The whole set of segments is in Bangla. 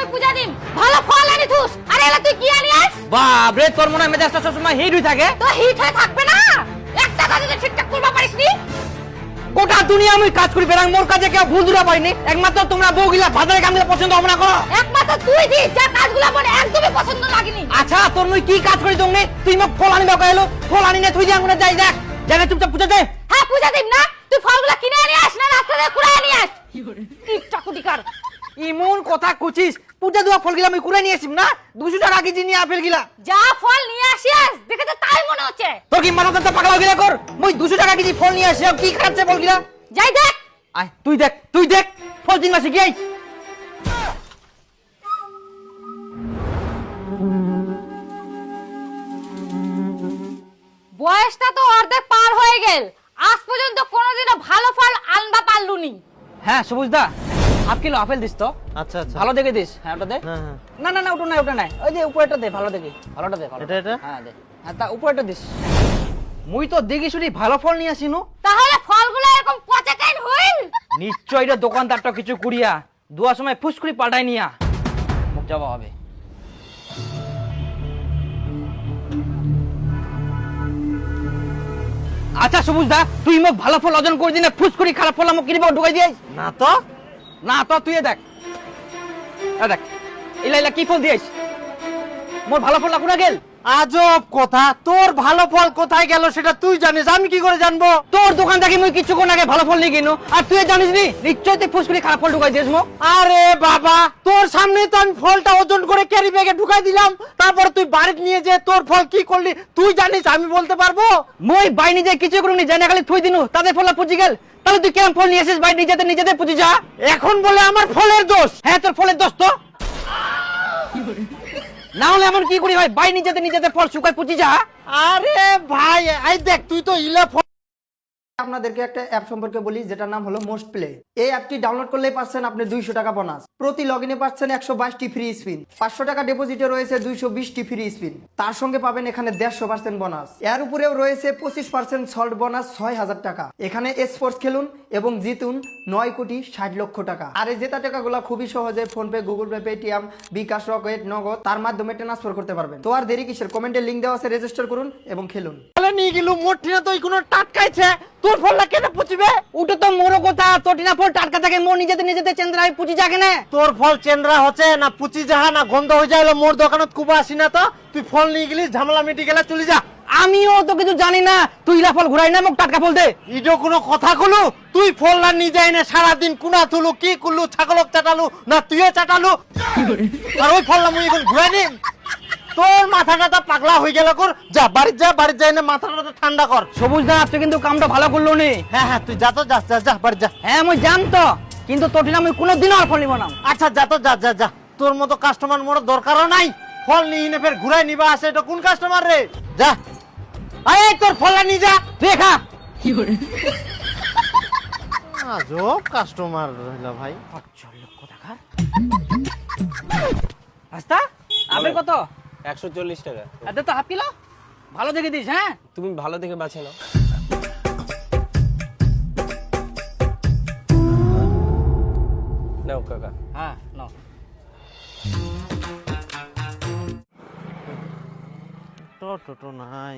মই পূজা দিম ভালো ফল আনি থুস আরে এলা তুই কি আনিস বাপ রে তোর মনে মেজাজটা সবসময় হিট হয়ে থাকে তো হিট হয়ে থাকবে না একটা কাজ যদি ঠিকঠাক করবা পারিস নি গোটা দুনিয়া আমি কাজ করি বেরাং মোর কাজে কেউ ভুল ধরা পারিনি একমাত্র তোমরা বউগিলা ভাতারে কামগুলো পছন্দ হবে না করো একমাত্র তুই দি যা কাজগুলো আমার একদমই পছন্দ লাগেনি আচ্ছা তোর মই কি কাজ করি তুমি তুই মোক ফল আনি দাও কইলো ফল আনি নে তুই যে আঙ্গুনে যাই দেখ জায়গা চুপচাপ পূজা দে হ্যাঁ পূজা দিম না তুই ফলগুলো কিনে আনি আস না রাস্তা থেকে কুড়াই আনি আস টিকটা কুটিকার ইমন কথা কুচিস পূজা দেওয়া ফল গিলা আমি কুড়াই নিয়ে আসিম না 200 টাকা কেজি নিয়ে আপেল গিলা যা ফল নিয়ে আসিস দেখে তো তাই মনে হচ্ছে তোর কি মানবতা পাগলা গিলা কর মই 200 টাকা কেজি ফল নিয়ে আসি কি খাচ্ছে ফল গিলা যাই দেখ আয় তুই দেখ ফল দিন মাসে গিয়ে বয়সটা তো অর্ধেক পার হয়ে গেল আজ পর্যন্ত কোনোদিনও ভালো ফল আনবা পারলুনি হ্যাঁ সবুজ দা হাফ কিলো আপেল দিস তো আচ্ছা আচ্ছা ভালো দেখে দিস হ্যাঁ ওটা দে হ্যাঁ হ্যাঁ না ওটা নাই ওই যে উপরেটা দে ভালো দেখে ভালোটা দে ভালো এটা হ্যাঁ দে হ্যাঁ তা উপরেটা দিস মুই তো দেখি শুনি ভালো ফল নিয়ে আসিনু তাহলে ফলগুলো এরকম পচা কেন হইল নিশ্চয় এটা দোকানদারটা কিছু কুড়িয়া দুয়ার সময় ফুসকুড়ি পাল্টাই নিয়া মুখ যাওয়া হবে আচ্ছা সবুজ দা তুই মোক ভালো ফল অর্জন করে দিনে ফুসকুড়ি খারাপ ফল মোক কিনবা ঢুকাই দিয়েছ না তো তুই দেখ দেখ ইলা কি ফল দিয়েছ মোর ভালো ফল লাগুনা গেল আজব কথা তোর ভালো ফল কোথায় গেল সেটা তুই জানিস আমি কি করে জানবো তোর দোকান থেকে মুই কিছু কোন আগে ভালো ফল নিয়ে কিনো আর তুই জানিস নি নিশ্চয় তুই ফুসকুড়ি খারাপ ফল ঢুকাই দিয়েছ মোক আরে বাবা তোর সামনেই তো আমি ফলটা ওজন করে ক্যারি ব্যাগে ঢুকাই দিলাম তারপর তুই বাড়িতে নিয়ে যে তোর ফল কি করলি তুই জানিস আমি বলতে পারবো মই বাই নিজে কিছু করুনি জানা খালি থুই দিনু তাদের ফল পুজি গেল তাহলে তুই কেমন ফল নিয়ে আসিস বাই নিজেতে পুজি যা এখন বলে আমার ফলের দোষ হ্যাঁ তোর ফলের দোষ তো না হলে এমন কি করি ভাই বাই নিজেতে ফল শুকাই পুজি যা আরে ভাই এই দেখ তুই তো ইলা ফল আপনাদেরকে একটা অ্যাপ সম্পর্কে বলি যেটার নাম হলো মোস্ট প্লে এই অ্যাপটি ডাউনলোড করলেই পাচ্ছেন আপনি 200 টাকা বোনাস প্রতি লগইনে পাচ্ছেন 122টি ফ্রি স্পিন 500 টাকা ডিপোজিটে রয়েছে 220টি ফ্রি স্পিন তার সঙ্গে পাবেন এখানে 150% বোনাস এর উপরেও রয়েছে 25% সল্ট বোনাস 6000 টাকা এখানে স্পোর্টস খেলুন এবং জিতুন 9 কোটি 60 লক্ষ টাকা আর এই জেতা টাকাগুলো খুবই সহজে ফোনপে গুগল পে পেটিএম বিকাশ রকেট নগদ তার মাধ্যমে ট্রান্সফার করতে পারবেন তো আর দেরি কিসের কমেন্টে লিংক দেওয়া আছে রেজিস্টার করুন এবং খেলুন ফলে নিয়ে গেল মোটিনা তো কোনো টাটকাইছে তোর ফলটা কেন পুচিবে ওটা তো মোর কথা তোটিনা ফল টাটকা থাকে মোর নিজেতে চেন্দ্রাই পুজি যা কেনে তোর ফল চেন্দ্রা হচ্ছে না পুচি যাহা না গন্ধ হয়ে যাইলো মোর দোকানত কুবা আসি না তো তুই ফল নিয়ে গেলি ঝামেলা মিটি গেলে চলে যা আমিও তো কিছু জানি না তুই ইলা ফল ঘুরাই না মোক টাটকা ফল দে ইডো কোনো কথা কলু তুই ফল না নিয়ে যাই না সারাদিন কুনা তুলু কি করলু ছাগলক চাটালু না তুইও চাটালু আর ওই ফল না মুই এখন ঘুরাই নিম তোর মাথাটা পাগলা হয়ে গেল কর যা বাড়ি যাই না মাথাটা ঠান্ডা কর সবুজ দা তুই কিন্তু কামটা ভালো করলো নি হ্যাঁ তুই যা তো যা বাড়ি যা হ্যাঁ মই জান তো কিন্তু তোটিনা আমি কোনোদিনও আর ফল নিব না আচ্ছা যা তো যা তোর মতো কাস্টমার মোর দরকারও নাই ফল নিয়ে নে ফের ঘুরাই নিবা আসে এটা কোন কাস্টমার রে যা এই তোর ফলটা নিয়ে যা তুই খা আজব কাস্টমার রইলা ভাই 5 লক্ষ টাকা আস্তা আপেল কত 140 টাকা আদে তো হাফ কিলো ভালো দেখে দিস হ্যাঁ তুমি ভালো দেখে বাছে নাও নাও কাকা হ্যাঁ নাও টোটো নাই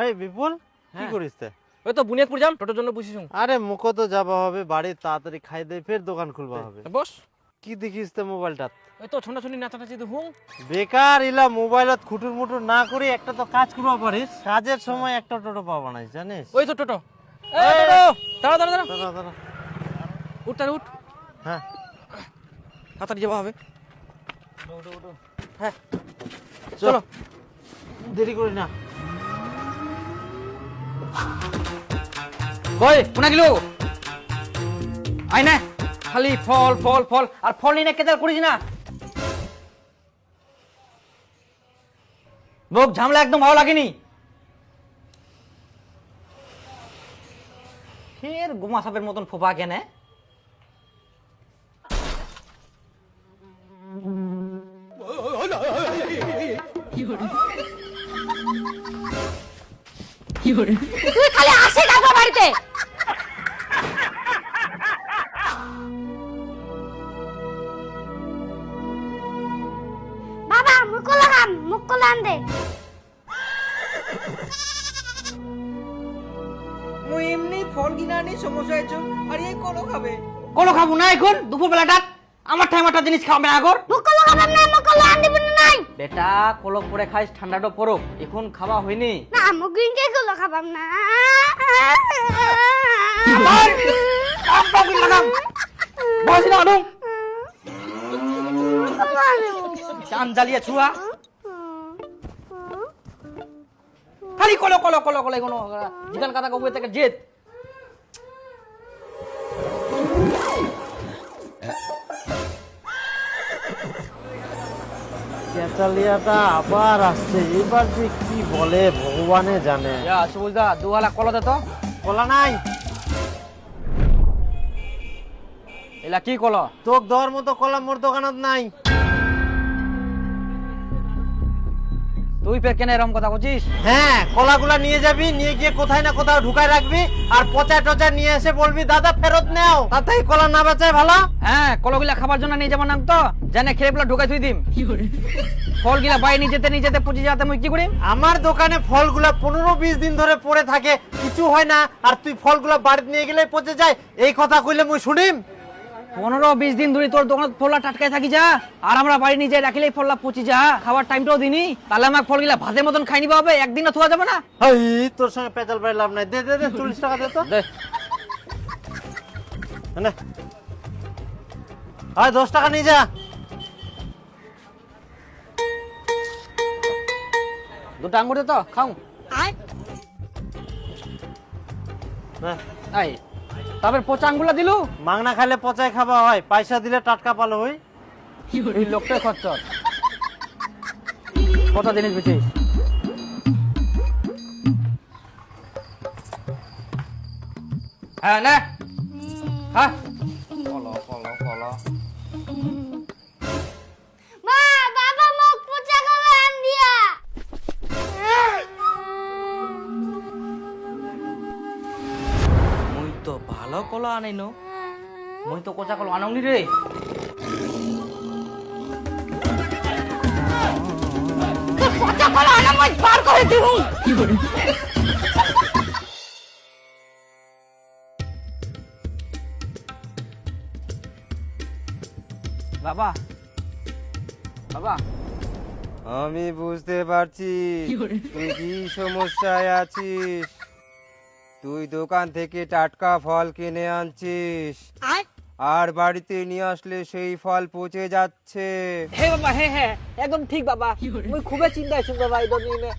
এই বিপুল কি করিস তে ওই তো বুনিয়াদপুর যাম টোটোর জন্য বুঝিস আরে মুখো তো যাবা হবে বাড়ি তাড়াতাড়ি খাই দে ফের দোকান খুলবা হবে বস কি দেখিস তে মোবাইলটা ওই তো ছোটাছুটি নাচানাচি দেখুন বেকার ইলা মোবাইলত খুটুর মুটুর না করে একটা তো কাজ করবা পারিস কাজের সময় একটা টোটো পাবা নাই জানিস ওই তো টোটো এই টোটো দাঁড়া দাঁড়া উঠ তাহলে উঠ হ্যাঁ তাড়াতাড়ি যাওয়া হবে হ্যাঁ চলো দেরি করি না কই কোনা গেল আই না খালি ফল আর ফল নিয়ে কেদার করিস না মোক ঝামেলা একদম ভালো লাগেনি ফের গুমা সাপের মতন ফোপা কেনে তুই খালি আসে যাবো বাড়িতে মুকলা খাম মুকলা আন দে মুই এমনি ফল কিনা নি সমস্যা হয়েছে আর এই কলো খাবে। কলো খাবো না এখন দুপুর বেলাটা আমার টাইমাটা জিনিস খাবে না আগর। মুকলা খাম না মুকলা আন দিবি নাই বেটা কলক পরে খাইস ঠান্ডাটা পড়ুক এখন খাওয়া হয়নি। না মুগিনকে কলা খাবাম না বসি না আনুম চান জ্বালিয়ে ছুয়া খালি কলো কলো কলো কলো কোনো জিগান কথা কবে থেকে জেদ। চেঁচালিয়াটা আবার আসছে, এবার যে কি বলে ভগবানে জানে। সুবুজদা দুহালা কলো দে তো। কলা নাই এলা কি কলো? তোক দেওয়ার মতো কলা মোর দোকানত নাই। তুই ফের কেন এরকম কথা বলছিস? হ্যাঁ, কলাগুলা নিয়ে যাবি, নিয়ে গিয়ে কোথায় না কোথাও ঢুকায় রাখবি, আর পচা টচা নিয়ে এসে বলবি দাদা ফেরত নেও। তাতেই কলা না বেচায় ভালো। হ্যাঁ, কলগুলা খাবার জন্য নিয়ে যাবার নাম তো জানে খেয়ে গুলা ঢুকাই থুই দিম। ফলগুলা বাই নিয়ে যেতে পচে যাতে মুই কি করিম? আমার দোকানে ফলগুলা 15-20 দিন ধরে পড়ে থাকে, কিছু হয় না, আর তুই ফলগুলা বাড়িতে নিয়ে গেলে পচে যায়, এই কথা কইলে মুই শুনিম? 15-20 দিন ধরে তোর দোকানে ফলটা টাটকায় থাকি যা, আর আমরা বাড়ি নিয়ে যাই রাখিলেই ফলটা পচি যা। খাবার টাইমটাও দিনি, তাহলে আমার ফলগুলা ভাতের মতন খাই নিবা হবে, একদিনও থোয়া যাবে না। হাই, তোর সঙ্গে পেঁচাল পাই লাভ নাই। দে দে দে 40 টাকা দে তো। দে নে। হয় 10 টাকা নিয়ে যা। দুটো আঙ্গুর দে তো খাও। নে। আই তারপর পচা আঙ্গুলা দিলু। মাংনা খাইলে পচায় খাওয়া হয়, পয়সা দিলে টাটকা পালো হই। এই লোকটাই খরচর কত জিনিস বেচিস? হ্যাঁ না হ্যাঁ কলো কলো কলো মা বাবা মুখ পুচা খাবে আন দিয়া মুই তো ভালো কলো আনাইনো, মুই তো কোচা কলো আনাউনি রে। পচা কলা আনা মই বার করে দিমু। বাবা বাবা আমি বুঝতে পারছি তুই কি সমস্যায় আছিস। তুই দোকান থেকে টাটকা ফল কিনে আনছিস, আর বাড়িতে নিয়ে আসলে সেই ফল পচে যাচ্ছে। হে বাবা হ্যাঁ হ্যাঁ একদম ঠিক বাবা, মুই খুবই চিন্তায় আছি বাবা। এই নিয়ে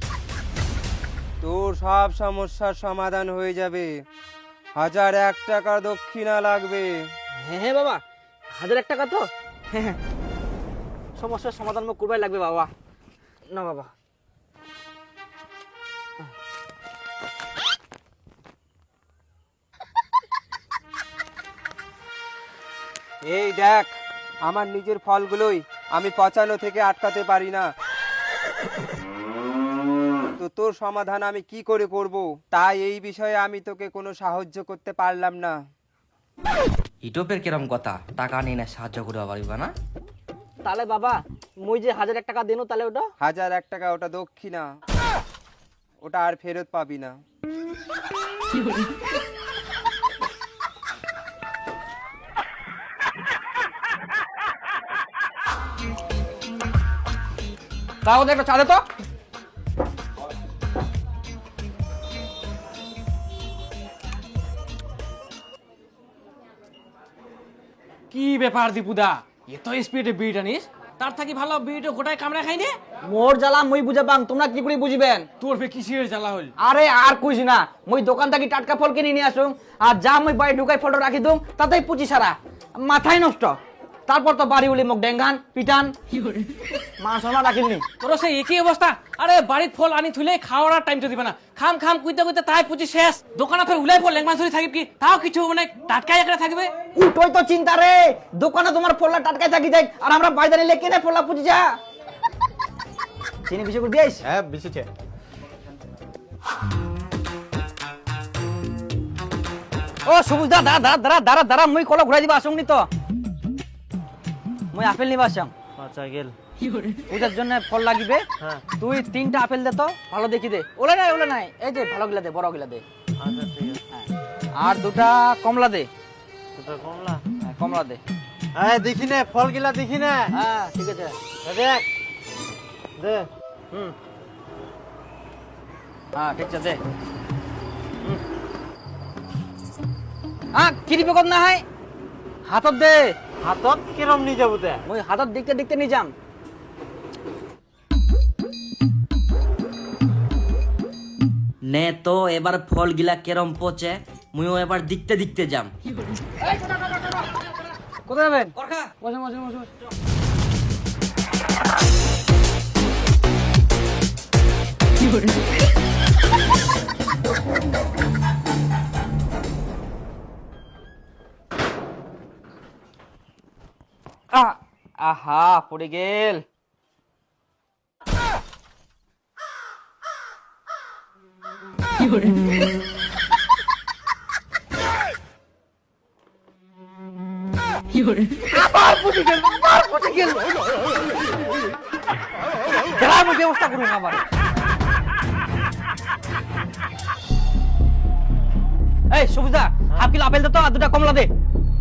তোর সব সমস্যার সমাধান হয়ে যাবে। 1001 টাকা দক্ষিণা লাগবে। হ্যাঁ হ্যাঁ বাবা 1001 টাকা তো। হ্যাঁ হ্যাঁ সমস্যার সমাধান মুখ করবাই লাগবে বাবা। না বাবা এই দেখ, আমার নিজের ফলগুলোই আমি পচানো থেকে আটকাতে পারি না, তো তোর সমাধান আমি কি করে করব? তাই এই বিষয়ে আমি তোকে কোনো সাহায্য করতে পারলাম না। ইটোপের কিরম কথা, টাকা নিয়ে না সাহায্য করে পারিবা না? তাহলে বাবা মুই যে 1001 টাকা দেনু তাহলে ওটা 1001 টাকা ওটা দক্ষিণা, ওটা আর ফেরত পাবি না। তাও দেখো চা দে তো। কি ব্যাপার দীপুদা, এত স্পিডে বিড়ি টানিস? তার থাকি ভালো বিড়িটা গোটায় কামড়া খাই নে। মোর জ্বালা মুই বুঝাবাং, তোমরা কি করে বুঝিবেন? তোর ফে কিসের জ্বালা হল? আরে আর কইছি না, মুই দোকান থেকে টাটকা ফল কিনে নিয়ে আসুম, আর যা মুই বাড়ি ঢুকাই ফলটা রাখি দুম, তাতেই পুচি সারা মাথায় নষ্ট। তারপর তো বাড়ি উলি মোক ডেঙ্গান পিটান মা সোনা রাখিলনি। তোর সেই একই অবস্থা। আরে বাড়ির ফল আনি থুলে খাওয়ার টাইম তো দিবে না, খাম খাম কুইতে কুইতে তাই পুচি শেষ। দোকানে ফের উলাই ফল লেংমা ধরে থাকবে কি, তাও কিছু হবে না, টাটকাই একটা থাকবে। উঠোই তো চিন্তা রে, দোকানে তোমার ফলটা টাটকাই থাকি যায়, আর আমরা বাইরে নিলে কেনে ফলটা পুচি যা। চিনি বেশি করে দিয়েছ? হ্যাঁ বেশিছে। ও সবুজ দা দাঁড়া দাঁড়া দাঁড়া দাঁড়া, মুই কল ঘুরাই দিবা আসুন নি তো, মুই আপেল নিবা আসম। আচ্ছা গেল। পূজার জন্য ফল লাগিবে। হ্যাঁ। তুই 3টা আপেল দে তো, ভালো দেখি দে। ওলে নাই, এই যে ভালো গিলা দে, বড় গিলা দে। আচ্ছা ঠিক আছে। হ্যাঁ। আর 2টা কমলা দে। দুটো কমলা। হ্যাঁ, কমলা দে। এই দেখি নে ফল গিলা দেখি নে। হ্যাঁ ঠিক আছে। দেখ দে। হ্যাঁ ঠিক আছে দে। কিরি বেগত না হয় হাতত দে। হাতত কিরম নিয়ে যাবো তে? ওই হাতত দেখতে দেখতে নিয়ে যাম। নে তো এবার ফল গিলা কেরম পচে, মুইও এবার দেখতে দেখতে যাম। কোথায় যাবেন? করখা বসে বসে বসে বসে। আহা পড়ে গেল। আবার পড়ে গেল, আবার পড়ে গেল। খেলার মধ্যে ব্যবস্থা করুন আবার। এই সবুজা, হাফ কিলো আপেল দে তো, আর 2টা কমলা দে।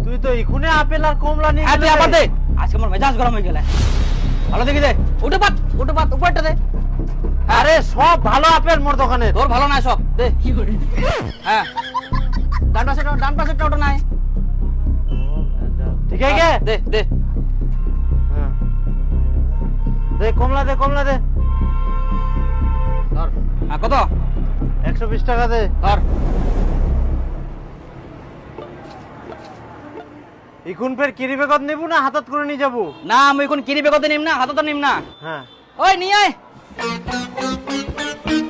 তুই তো এখুনে আপেল আর কমলা নিয়ে হ্যাঁ তুই গেলি আবার রে। দে, আজকে আমার মেজাজ গরম হয়ে গেল। ভালো দেখি দে। উঠে পাত উপরটা দে। আরে সব ভালো আপেল মোর দোকানে। তোর ভালো না সব দে। হ্যাঁ ডান পাশে ওটা নাই। ঠিক আছে গে? দে দে। হ্যাঁ। দে কমলা দে কমলা দে। ধর। হ্যাঁ কত? 120 টাকা দে। ধর। এখন ফের কিরি বেগত নেবো না হাতত করে নিয়ে যাবো? না আমি এখন কিরি বেগতে নিম না, হাতত নিম না। হ্যাঁ। ওই নিয়ে আয়।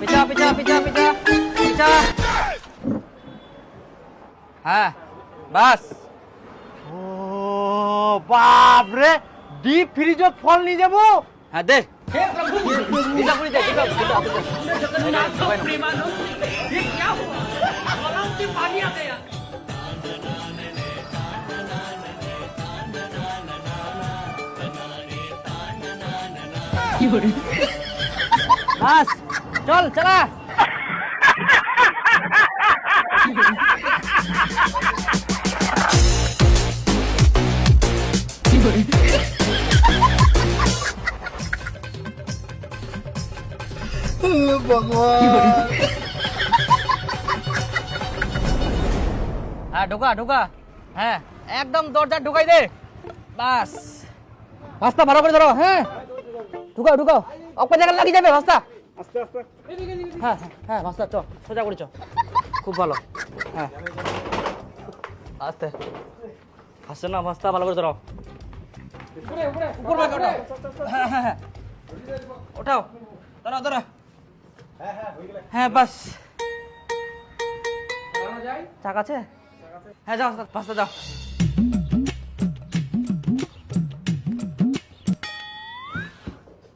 পিছা পিছা পিছা পিছা পিছা। হ্যাঁ বাস। ও বাপ রে, ডিপ ফ্রিজত ফল নিয়ে যাবো? হ্যাঁ দে। দিদা পুরি দে, দিদা। বাস চল চলা। হ্যাঁ ঢোকা ঢোকা। হ্যাঁ একদম দরজা ঢুকাই দে। বাস রাস্তা ভালো করে ধরো। হ্যাঁ ঢুকাও ঢুকাও, অপর জায়গা লাগিয়ে যাবে রাস্তা। হ্যাঁ হ্যাঁ রাস্তা চ, সোজা করে চ। খুব ভালো। হ্যাঁ আস্তে আসছে না, রাস্তা ভালো করে ধরো। উপর ভাগ ওঠাও। হ্যাঁ হ্যাঁ হ্যাঁ ওঠাও, ধরো ধরো। হ্যাঁ বাস। চাক আছে? হ্যাঁ যাও রাস্তা যাও।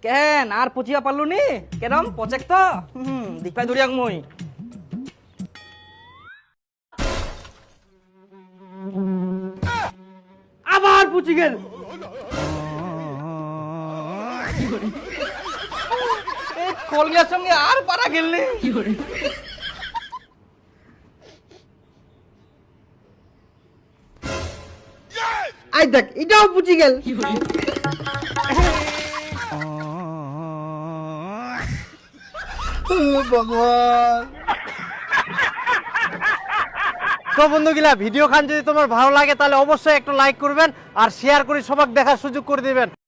কেন আর পচিয়া পারলু নি? কেরম পচেক তো দিপাই ধরিয়াক মই। আবার পুচি গেল। এই কলগিলার সঙ্গে আর পারা গেল নি। আই দেখ এটাও পুচি গেল। ভগবান। তো বন্ধুগুলা, ভিডিও খান যদি তোমার ভালো লাগে তাহলে অবশ্যই একটা লাইক করবেন আর শেয়ার করে সবাই দেখার সুযোগ করে দিবেন।